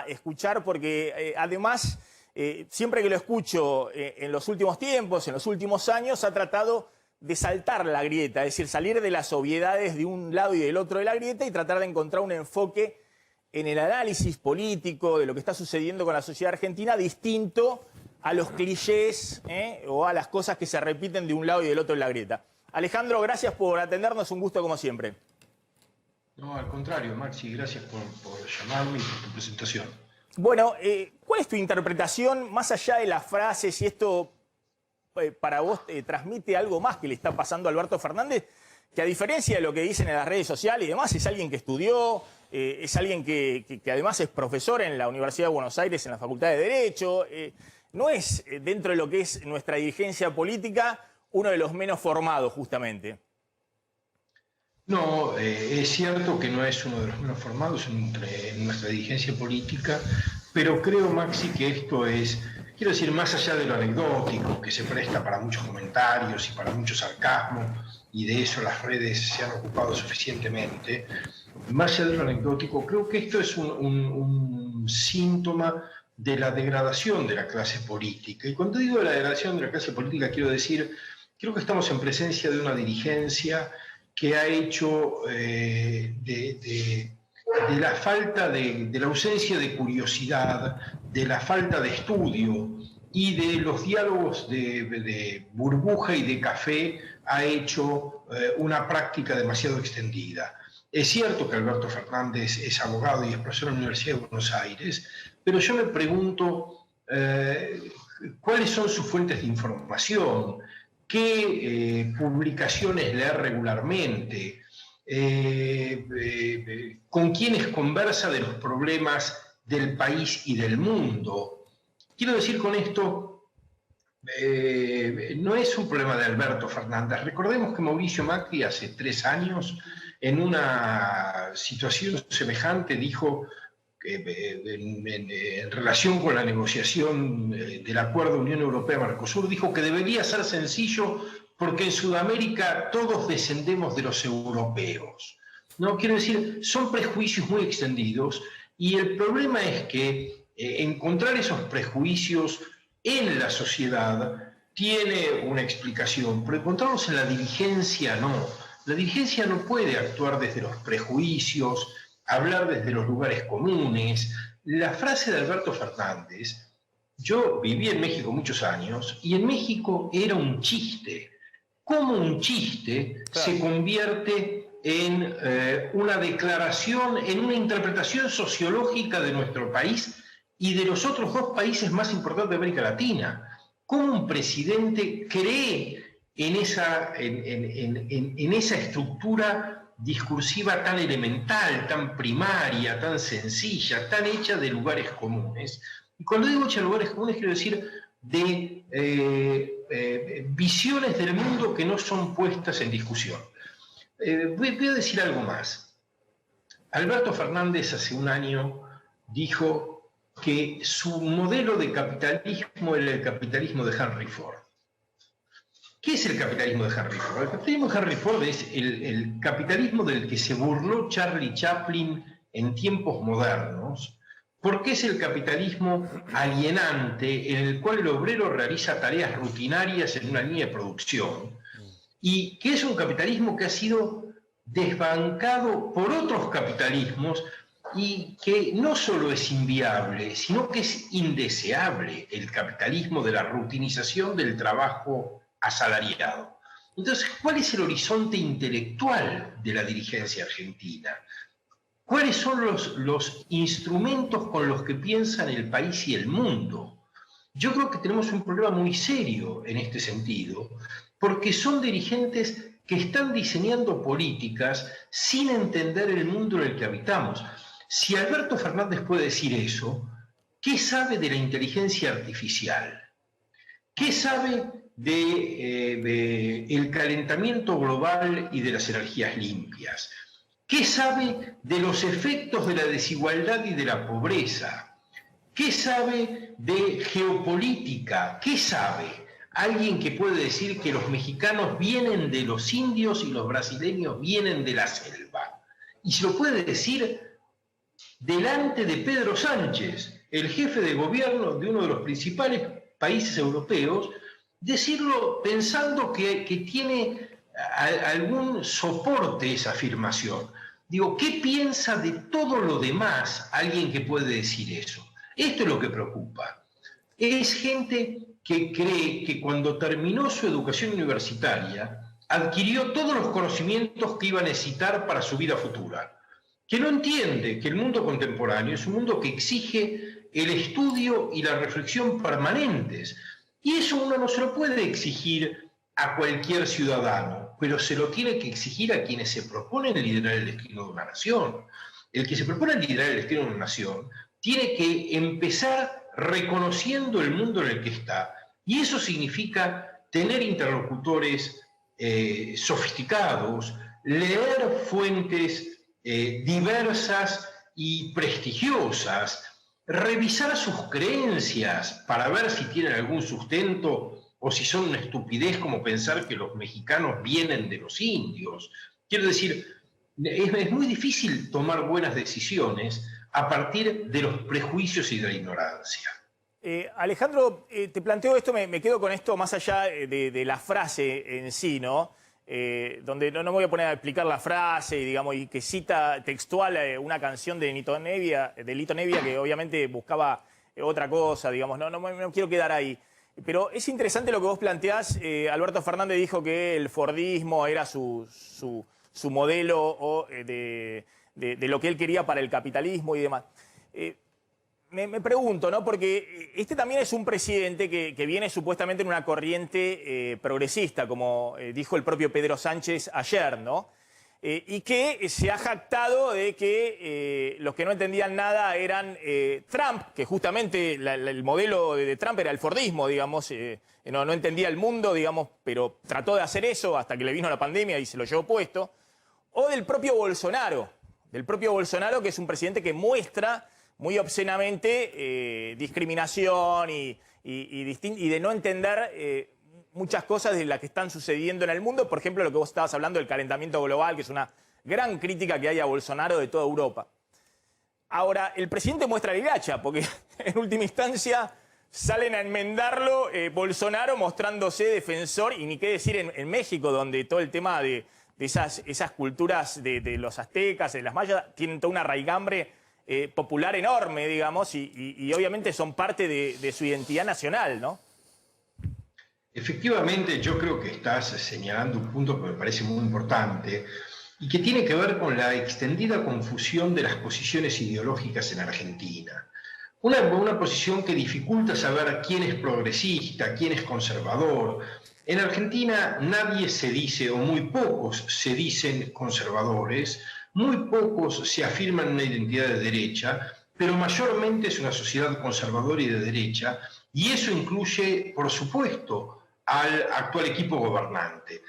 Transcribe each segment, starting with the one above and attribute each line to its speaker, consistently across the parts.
Speaker 1: escuchar porque además, siempre que lo escucho en los últimos tiempos, en los últimos años, ha tratado de saltar la grieta, es decir, salir de las obviedades de un lado y del otro de la grieta y tratar de encontrar un enfoque en el análisis político de lo que está sucediendo con la sociedad argentina distinto a los clichés o a las cosas que se repiten de un lado y del otro de la grieta. Alejandro, gracias por atendernos, un gusto como siempre.
Speaker 2: No, al contrario, Maxi, gracias por llamarme y por tu presentación.
Speaker 1: Bueno, ¿cuál es tu interpretación, más allá de las frases, si esto para vos transmite algo más que le está pasando a Alberto Fernández, que a diferencia de lo que dicen en las redes sociales y demás, es alguien que estudió, es alguien que además es profesor en la Universidad de Buenos Aires, en la Facultad de Derecho, no es, dentro de lo que es nuestra dirigencia política, uno de los menos formados, justamente?
Speaker 2: No, es cierto que no es uno de los menos formados en nuestra dirigencia política, pero creo, Maxi, que esto es, quiero decir, más allá de lo anecdótico, que se presta para muchos comentarios y para mucho sarcasmo, y de eso las redes se han ocupado suficientemente, más allá de lo anecdótico, creo que esto es un síntoma de la degradación de la clase política. Y cuando digo la degradación de la clase política, quiero decir, creo que estamos en presencia de una dirigencia que ha hecho de la falta de la ausencia de curiosidad, de la falta de estudio y de los diálogos de burbuja y de café, ha hecho una práctica demasiado extendida. Es cierto que Alberto Fernández es abogado y es profesor en la Universidad de Buenos Aires, pero yo me pregunto cuáles son sus fuentes de información, qué publicaciones lee regularmente, con quiénes conversa de los problemas del país y del mundo. Quiero decir con esto, no es un problema de Alberto Fernández. Recordemos que Mauricio Macri hace 3 años, en una situación semejante, dijo en relación con la negociación del acuerdo Unión Europea-Mercosur, dijo que debería ser sencillo porque en Sudamérica todos descendemos de los europeos. No, quiero decir, son prejuicios muy extendidos y el problema es que encontrar esos prejuicios en la sociedad tiene una explicación, pero encontrarlos en la dirigencia no. La dirigencia no puede actuar desde los prejuicios, hablar desde los lugares comunes. La frase de Alberto Fernández, yo viví en México muchos años y en México era un chiste. ¿Cómo un chiste se convierte en una declaración, en una interpretación sociológica de nuestro país y de los otros 2 países más importantes de América Latina? ¿Cómo un presidente cree en esa estructura discursiva tan elemental, tan primaria, tan sencilla, tan hecha de lugares comunes? Y cuando digo hecha de lugares comunes, quiero decir de visiones del mundo que no son puestas en discusión. Voy a decir algo más. Alberto Fernández hace un año dijo que su modelo de capitalismo era el capitalismo de Henry Ford. ¿Qué es el capitalismo de Henry Ford? El capitalismo de Henry Ford es el capitalismo del que se burló Charlie Chaplin en tiempos modernos, porque es el capitalismo alienante en el cual el obrero realiza tareas rutinarias en una línea de producción y que es un capitalismo que ha sido desbancado por otros capitalismos y que no solo es inviable, sino que es indeseable, el capitalismo de la rutinización del trabajo asalariado. Entonces, ¿cuál es el horizonte intelectual de la dirigencia argentina? ¿Cuáles son los instrumentos con los que piensan el país y el mundo? Yo creo que tenemos un problema muy serio en este sentido, porque son dirigentes que están diseñando políticas sin entender el mundo en el que habitamos. Si Alberto Fernández puede decir eso, ¿qué sabe de la inteligencia artificial? ¿Qué sabe del calentamiento global y de las energías limpias? ¿Qué sabe de los efectos de la desigualdad y de la pobreza? ¿Qué sabe de geopolítica? ¿Qué sabe alguien que puede decir que los mexicanos vienen de los indios y los brasileños vienen de la selva? Y se lo puede decir delante de Pedro Sánchez, el jefe de gobierno de uno de los principales países europeos, decirlo pensando que tiene algún soporte esa afirmación. Digo, ¿qué piensa de todo lo demás alguien que puede decir eso? Esto es lo que preocupa. Es gente que cree que cuando terminó su educación universitaria adquirió todos los conocimientos que iba a necesitar para su vida futura, que no entiende que el mundo contemporáneo es un mundo que exige el estudio y la reflexión permanentes, y eso uno no se lo puede exigir a cualquier ciudadano, pero se lo tiene que exigir a quienes se proponen liderar el destino de una nación. El que se propone liderar el destino de una nación tiene que empezar reconociendo el mundo en el que está, y eso significa tener interlocutores sofisticados, leer fuentes diversas y prestigiosas, revisar sus creencias para ver si tienen algún sustento o si son una estupidez como pensar que los mexicanos vienen de los indios. Quiero decir, es muy difícil tomar buenas decisiones a partir de los prejuicios y de la ignorancia.
Speaker 1: Alejandro, te planteo esto, me quedo con esto más allá de la frase en sí, ¿no? Donde no me voy a poner a explicar la frase, digamos, y que cita textual una canción de Lito Nebbia, que obviamente buscaba otra cosa, digamos, no quiero quedar ahí. Pero es interesante lo que vos planteás. Alberto Fernández dijo que el fordismo era su modelo de lo que él quería para el capitalismo y demás. Me pregunto, ¿no? Porque este también es un presidente que viene supuestamente en una corriente progresista, como dijo el propio Pedro Sánchez ayer, ¿no? Y que se ha jactado de que los que no entendían nada eran Trump, que justamente el modelo de Trump era el fordismo, digamos, no entendía el mundo, digamos, pero trató de hacer eso hasta que le vino la pandemia y se lo llevó puesto. O del propio Bolsonaro, que es un presidente que muestra muy obscenamente discriminación y de no entender muchas cosas de las que están sucediendo en el mundo. Por ejemplo, lo que vos estabas hablando del calentamiento global, que es una gran crítica que hay a Bolsonaro de toda Europa. Ahora, el presidente muestra la hilacha, porque en última instancia salen a enmendarlo Bolsonaro mostrándose defensor, y ni qué decir en México, donde todo el tema de esas culturas de los aztecas, de las mayas, tienen toda una raigambre popular enorme, digamos, y obviamente son parte de su identidad nacional, ¿no?
Speaker 2: Efectivamente, yo creo que estás señalando un punto que me parece muy importante y que tiene que ver con la extendida confusión de las posiciones ideológicas en Argentina. Una posición que dificulta saber quién es progresista, quién es conservador. En Argentina nadie se dice, o muy pocos se dicen conservadores, muy pocos se afirman una identidad de derecha, pero mayormente es una sociedad conservadora y de derecha, y eso incluye, por supuesto, al actual equipo gobernante.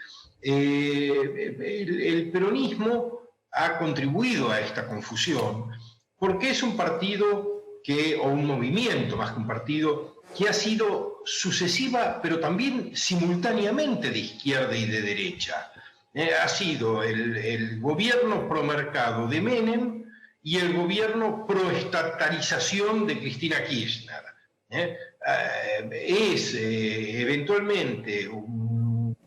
Speaker 2: El peronismo ha contribuido a esta confusión porque es un partido o un movimiento más que un partido, que ha sido sucesiva, pero también simultáneamente de izquierda y de derecha. Ha sido el gobierno promercado de Menem y el gobierno proestatalización de Cristina Kirchner. Es eventualmente un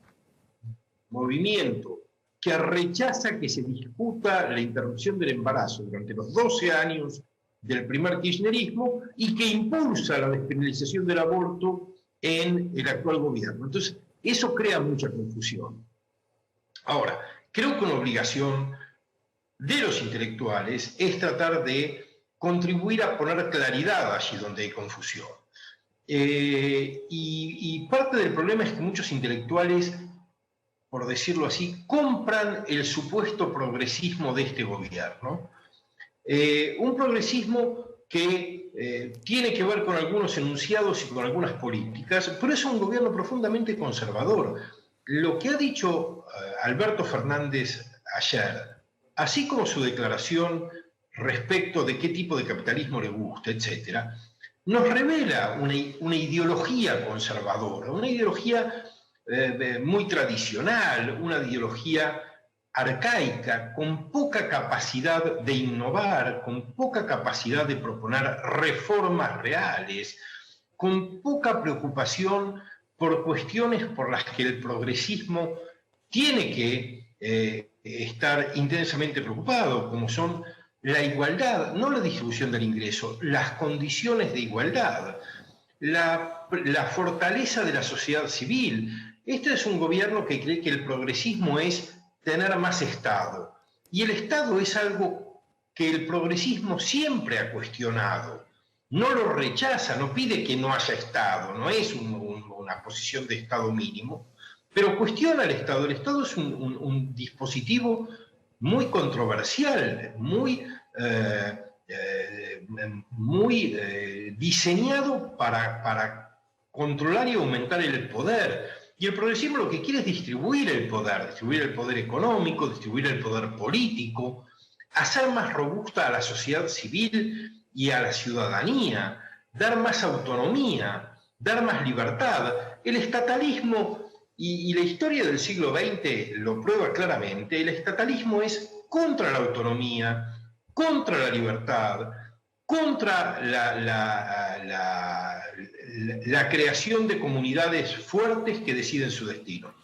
Speaker 2: movimiento que rechaza que se discuta la interrupción del embarazo durante los 12 años del primer kirchnerismo y que impulsa la despenalización del aborto en el actual gobierno. Entonces, eso crea mucha confusión. Ahora, creo que una obligación de los intelectuales es tratar de contribuir a poner claridad allí donde hay confusión. Y parte del problema es que muchos intelectuales, por decirlo así, compran el supuesto progresismo de este gobierno. Un progresismo que tiene que ver con algunos enunciados y con algunas políticas, pero es un gobierno profundamente conservador. Lo que ha dicho Alberto Fernández ayer, así como su declaración respecto de qué tipo de capitalismo le gusta, etcétera, nos revela una ideología conservadora, una ideología muy tradicional, una ideología arcaica, con poca capacidad de innovar, con poca capacidad de proponer reformas reales, con poca preocupación por cuestiones por las que el progresismo tiene que estar intensamente preocupado, como son la igualdad, no la distribución del ingreso, las condiciones de igualdad, la fortaleza de la sociedad civil. Este es un gobierno que cree que el progresismo es tener más Estado. Y el Estado es algo que el progresismo siempre ha cuestionado. No lo rechaza, no pide que no haya Estado, no es una posición de Estado mínimo, pero cuestiona el Estado. El Estado es un dispositivo muy controversial, muy diseñado para controlar y aumentar el poder. Y el progresismo lo que quiere es distribuir el poder económico, distribuir el poder político, hacer más robusta a la sociedad civil y a la ciudadanía, dar más autonomía, dar más libertad. El estatalismo, y la historia del siglo XX lo prueba claramente, el estatalismo es contra la autonomía, contra la libertad, contra la creación de comunidades fuertes que deciden su destino.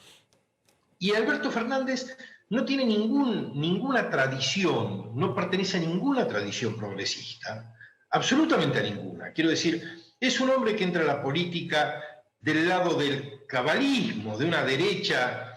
Speaker 2: Y Alberto Fernández no tiene ninguna tradición, no pertenece a ninguna tradición progresista, absolutamente a ninguna. Quiero decir, es un hombre que entra a la política del lado del cabalismo, de una derecha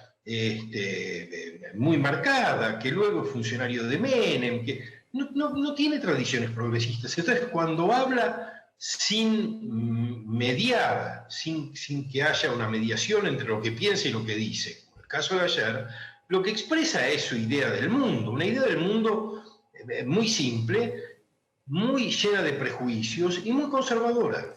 Speaker 2: muy marcada, que luego es funcionario de Menem, que no tiene tradiciones progresistas. Entonces, cuando habla sin mediar, sin que haya una mediación entre lo que piensa y lo que dice, como el caso de ayer, lo que expresa es su idea del mundo, una idea del mundo muy simple, muy llena de prejuicios y muy conservadora.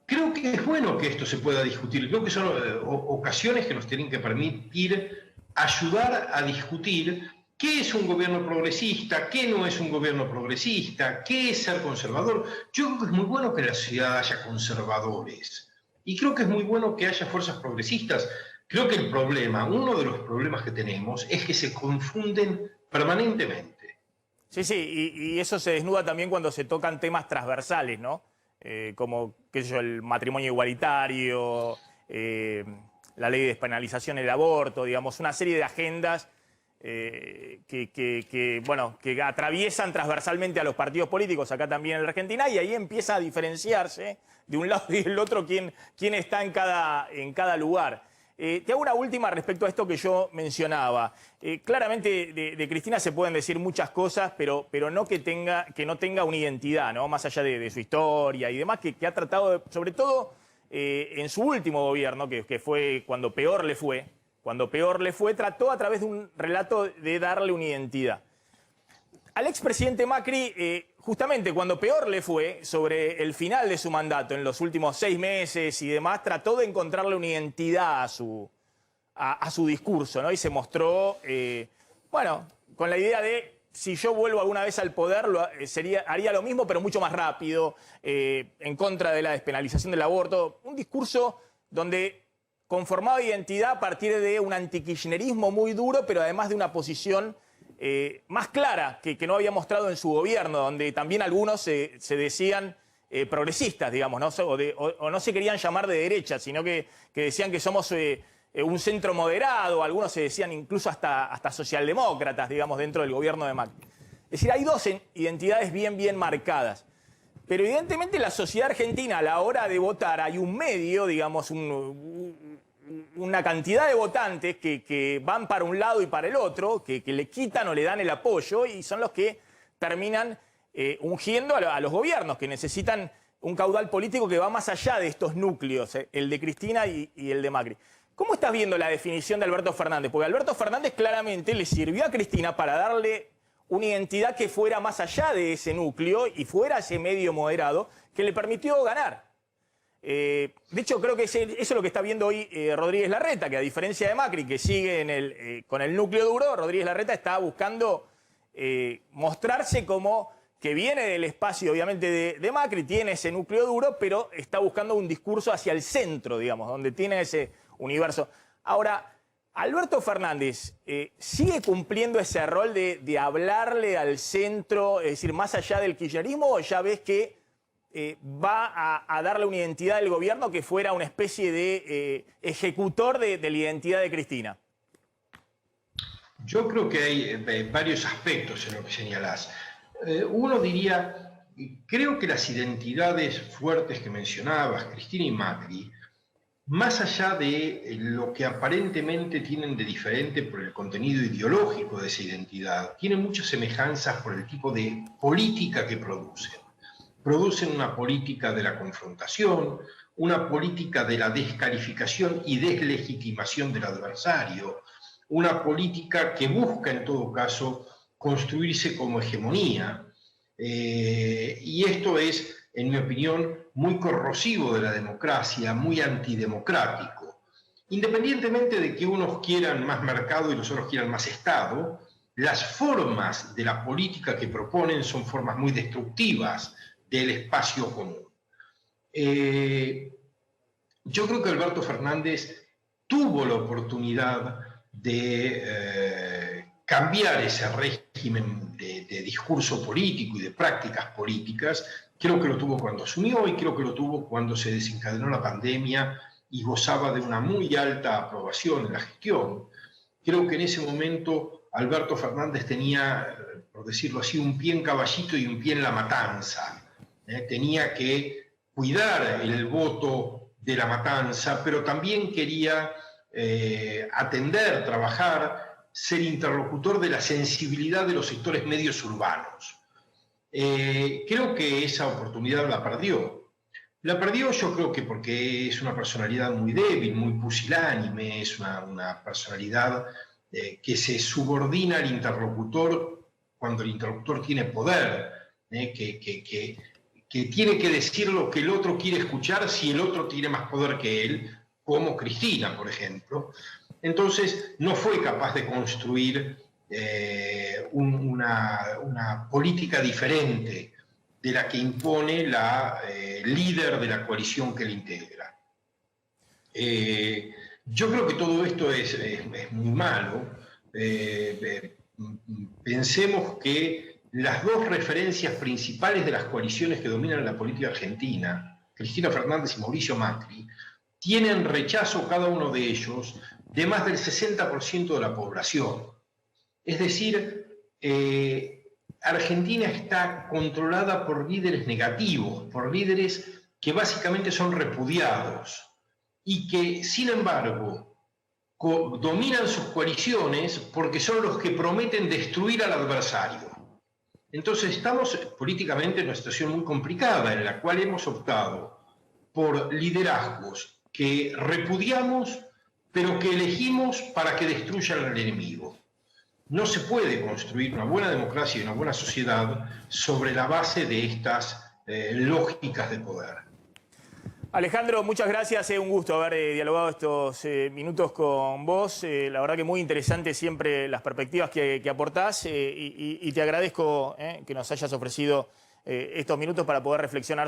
Speaker 2: Creo que es bueno que esto se pueda discutir, creo que son ocasiones que nos tienen que permitir ayudar a discutir qué es un gobierno progresista, qué no es un gobierno progresista, qué es ser conservador. Yo creo que es muy bueno que en la sociedad haya conservadores y creo que es muy bueno que haya fuerzas progresistas. Creo que el problema, uno de los problemas que tenemos es que se confunden permanentemente.
Speaker 1: Sí, y eso se desnuda también cuando se tocan temas transversales, ¿no? Como, qué sé yo, el matrimonio igualitario, la ley de despenalización del aborto, digamos, una serie de agendas que atraviesan transversalmente a los partidos políticos, acá también en la Argentina, y ahí empieza a diferenciarse de un lado y del otro quién está en cada lugar. Te hago una última respecto a esto que yo mencionaba. Claramente de Cristina se pueden decir muchas cosas, pero no que no tenga una identidad, ¿no? Más allá de su historia y demás, que ha tratado, sobre todo en su último gobierno, que fue cuando peor le fue, trató a través de un relato de darle una identidad. Al expresidente Macri, justamente cuando peor le fue, sobre el final de su mandato, en los últimos 6 meses y demás, trató de encontrarle una identidad a su discurso, ¿no? Y se mostró, con la idea de, si yo vuelvo alguna vez al poder, haría lo mismo, pero mucho más rápido, en contra de la despenalización del aborto. Un discurso donde conformaba identidad a partir de un antikirchnerismo muy duro, pero además de una posición más clara que no había mostrado en su gobierno, donde también algunos se decían progresistas, digamos, ¿no? O no se querían llamar de derecha, sino que decían que somos un centro moderado, algunos se decían incluso hasta socialdemócratas, digamos, dentro del gobierno de Macri. Es decir, hay dos identidades bien marcadas. Pero evidentemente la sociedad argentina, a la hora de votar, hay un medio, digamos, una cantidad de votantes que van para un lado y para el otro, que le quitan o le dan el apoyo y son los que terminan ungiendo a los gobiernos, que necesitan un caudal político que va más allá de estos núcleos, el de Cristina y el de Macri. ¿Cómo estás viendo la definición de Alberto Fernández? Porque Alberto Fernández claramente le sirvió a Cristina para darle una identidad que fuera más allá de ese núcleo y fuera ese medio moderado que le permitió ganar. De hecho, creo que eso es lo que está viendo hoy Rodríguez Larreta, que a diferencia de Macri, que sigue con el núcleo duro, Rodríguez Larreta está buscando mostrarse como que viene del espacio, obviamente, de Macri, tiene ese núcleo duro, pero está buscando un discurso hacia el centro, digamos, donde tiene ese universo. Ahora, Alberto Fernández sigue cumpliendo ese rol de hablarle al centro, es decir, más allá del kirchnerismo, o ya ves que va a darle una identidad al gobierno que fuera una especie de ejecutor de la identidad de Cristina?
Speaker 2: Yo creo que hay varios aspectos en lo que señalás. Uno diría, creo que las identidades fuertes que mencionabas, Cristina y Macri, más allá de lo que aparentemente tienen de diferente por el contenido ideológico de esa identidad, tienen muchas semejanzas por el tipo de política que producen. Producen una política de la confrontación, una política de la descalificación y deslegitimación del adversario, una política que busca en todo caso construirse como hegemonía, y esto es, en mi opinión, muy corrosivo de la democracia, muy antidemocrático. Independientemente de que unos quieran más mercado y los otros quieran más Estado, las formas de la política que proponen son formas muy destructivas del espacio común. Yo creo que Alberto Fernández tuvo la oportunidad de cambiar ese régimen de discurso político y de prácticas políticas. Creo que lo tuvo cuando asumió y creo que lo tuvo cuando se desencadenó la pandemia y gozaba de una muy alta aprobación en la gestión. Creo que en ese momento Alberto Fernández tenía, por decirlo así, un pie en Caballito y un pie en La Matanza. Tenía que cuidar el voto de La Matanza, pero también quería atender, trabajar, ser interlocutor de la sensibilidad de los sectores medios urbanos. Creo que esa oportunidad la perdió. La perdió, yo creo que porque es una personalidad muy débil, muy pusilánime, es una personalidad que se subordina al interlocutor cuando el interlocutor tiene poder, que tiene que decir lo que el otro quiere escuchar si el otro tiene más poder que él, como Cristina, por ejemplo. Entonces, no fue capaz de construir una política diferente de la que impone la líder de la coalición que le integra. Yo creo que todo esto es muy malo. Pensemos que las dos referencias principales de las coaliciones que dominan la política argentina, Cristina Fernández y Mauricio Macri, tienen rechazo cada uno de ellos de más del 60% de la población. Es decir, Argentina está controlada por líderes negativos, por líderes que básicamente son repudiados y que, sin embargo, dominan sus coaliciones porque son los que prometen destruir al adversario. Entonces estamos políticamente en una situación muy complicada en la cual hemos optado por liderazgos que repudiamos, pero que elegimos para que destruyan al enemigo. No se puede construir una buena democracia y una buena sociedad sobre la base de estas lógicas de poder.
Speaker 1: Alejandro, muchas gracias. Es un gusto haber dialogado estos minutos con vos. La verdad que muy interesante siempre las perspectivas que aportás y te agradezco que nos hayas ofrecido estos minutos para poder reflexionar